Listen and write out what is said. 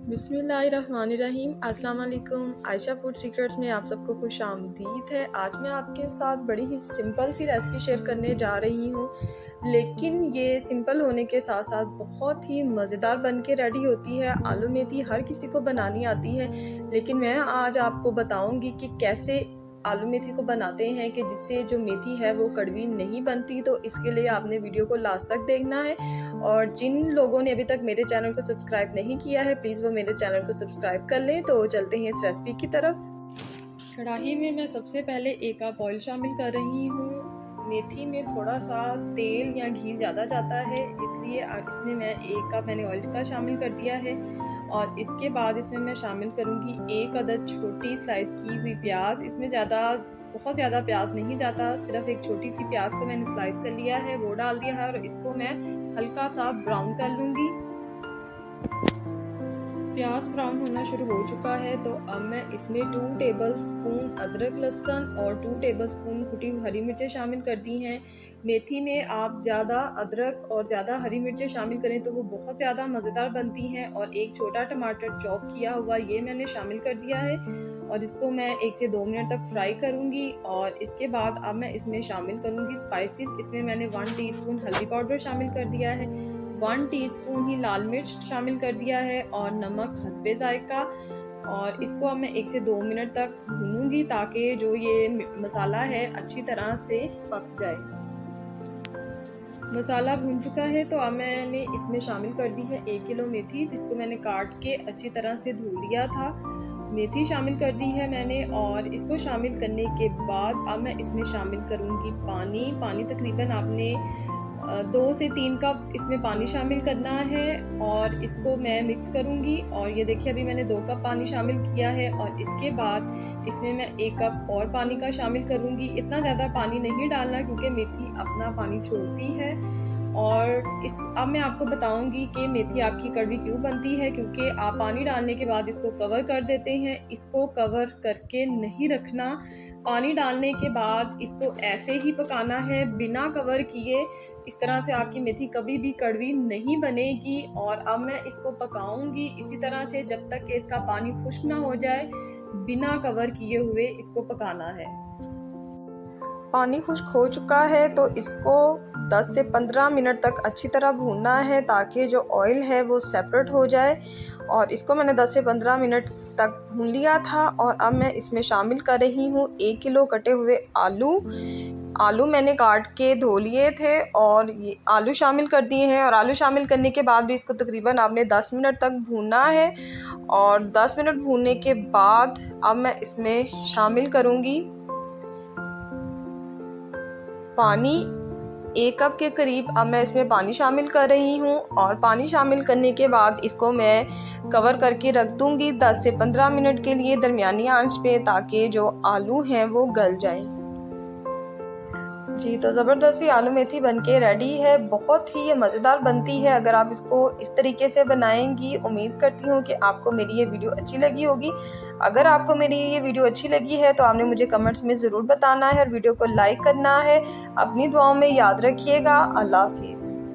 बिस्मिल्लाहिर्रहमानिर्रहीम। अस्सलाम वालेकुम। आयशा फूड सीक्रेट्स में आप सबको खुश आमदीद है। आज मैं आपके साथ बड़ी ही सिंपल सी रेसिपी शेयर करने जा रही हूँ, लेकिन ये सिंपल होने के साथ साथ बहुत ही मज़ेदार बन के रेडी होती है। आलू मेथी हर किसी को बनानी आती है, लेकिन मैं आज आपको बताऊँगी कि कैसे आलू मेथी को बनाते हैं कि जिससे जो मेथी है वो कड़वी नहीं बनती। तो इसके लिए आपने वीडियो को लास्ट तक देखना है, और जिन लोगों ने अभी तक मेरे चैनल को सब्सक्राइब नहीं किया है प्लीज़ वो मेरे चैनल को सब्सक्राइब कर लें। तो चलते हैं इस रेसिपी की तरफ। कढ़ाई में मैं सबसे पहले 1 कप ऑयल शामिल कर रही हूँ। मेथी में थोड़ा सा तेल या घी ज़्यादा जाता है, इसलिए इसमें मैं 1 कप मैंने ऑयल का शामिल कर दिया है। और इसके बाद इसमें मैं शामिल करूँगी 1 अदद छोटी स्लाइस की हुई प्याज। इसमें बहुत ज़्यादा प्याज नहीं जाता, सिर्फ एक छोटी सी प्याज को मैंने स्लाइस कर लिया है, वो डाल दिया है और इसको मैं हल्का सा ब्राउन कर लूँगी। प्याज ब्राउन होना शुरू हो चुका है, तो अब मैं इसमें 2 टेबलस्पून अदरक लहसुन और 2 टेबलस्पून कुटी हुई हरी मिर्चें शामिल कर दी हैं। मेथी में आप ज़्यादा अदरक और ज़्यादा हरी मिर्चें शामिल करें तो वो बहुत ज़्यादा मज़ेदार बनती हैं। और 1 छोटा टमाटर चॉप किया हुआ ये मैंने शामिल कर दिया है, और इसको मैं 1 से 2 मिनट तक फ्राई करूँगी। और इसके बाद अब मैं इसमें शामिल करूँगी स्पाइसेस। इसमें मैंने 1 टीस्पून हल्दी पाउडर शामिल कर दिया है, 1 टीस्पून ही लाल मिर्च शामिल कर दिया है, और नमक हस्बे जायका। और इसको अब मैं 1 से 2 मिनट तक भूनूंगी ताकि जो ये मसाला है अच्छी तरह से पक जाए। मसाला भून चुका है, तो अब मैंने इसमें शामिल कर दी है 1 किलो मेथी, जिसको मैंने काट के अच्छी तरह से धो लिया था। मेथी शामिल कर दी है मैंने, और इसको शामिल करने के बाद अब मैं इसमें शामिल करूँगी पानी तकरीबन आपने 2 से 3 कप इसमें पानी शामिल करना है, और इसको मैं मिक्स करूँगी। और ये देखिए अभी मैंने 2 कप पानी शामिल किया है, और इसके बाद इसमें मैं 1 कप और पानी का शामिल करूँगी। इतना ज़्यादा पानी नहीं डालना क्योंकि मेथी अपना पानी छोड़ती है। और अब मैं आपको बताऊंगी कि मेथी आपकी कड़वी क्यों बनती है, क्योंकि आप पानी डालने के बाद इसको कवर कर देते हैं। इसको कवर करके नहीं रखना, पानी डालने के बाद इसको ऐसे ही पकाना है बिना कवर किए। इस तरह से आपकी मेथी कभी भी कड़वी नहीं बनेगी। और अब मैं इसको पकाऊंगी इसी तरह से जब तक कि इसका पानी खुश्क ना हो जाए। बिना कवर किए हुए इसको पकाना है। पानी खुश्क हो चुका है, तो इसको 10 से 15 मिनट तक अच्छी तरह भूनना है ताकि जो ऑयल है वो सेपरेट हो जाए। और इसको मैंने 10 से 15 मिनट तक भून लिया था, और अब मैं इसमें शामिल कर रही हूँ 1 किलो कटे हुए आलू मैंने काट के धो लिए थे, और ये आलू शामिल कर दिए हैं। और आलू शामिल करने के बाद भी इसको तकरीबन आपने 10 मिनट तक भूनना है। और 10 मिनट भूनने के बाद अब मैं इसमें शामिल करूँगी पानी। 1 कप के करीब अब मैं इसमें पानी शामिल कर रही हूँ, और पानी शामिल करने के बाद इसको मैं कवर करके रख दूँगी 10 से 15 मिनट के लिए दरमियानी आंच पे, ताकि जो आलू हैं वो गल जाएं। जी, तो ज़बरदस्ती आलू मेथी बनके रेडी है। बहुत ही ये मज़ेदार बनती है अगर आप इसको इस तरीके से बनाएंगी। उम्मीद करती हूँ कि आपको मेरी ये वीडियो अच्छी लगी होगी। अगर आपको मेरी ये वीडियो अच्छी लगी है तो आपने मुझे कमेंट्स में ज़रूर बताना है, और वीडियो को लाइक करना है। अपनी दुआओं में याद रखिएगा। अल्लाह हाफिज़।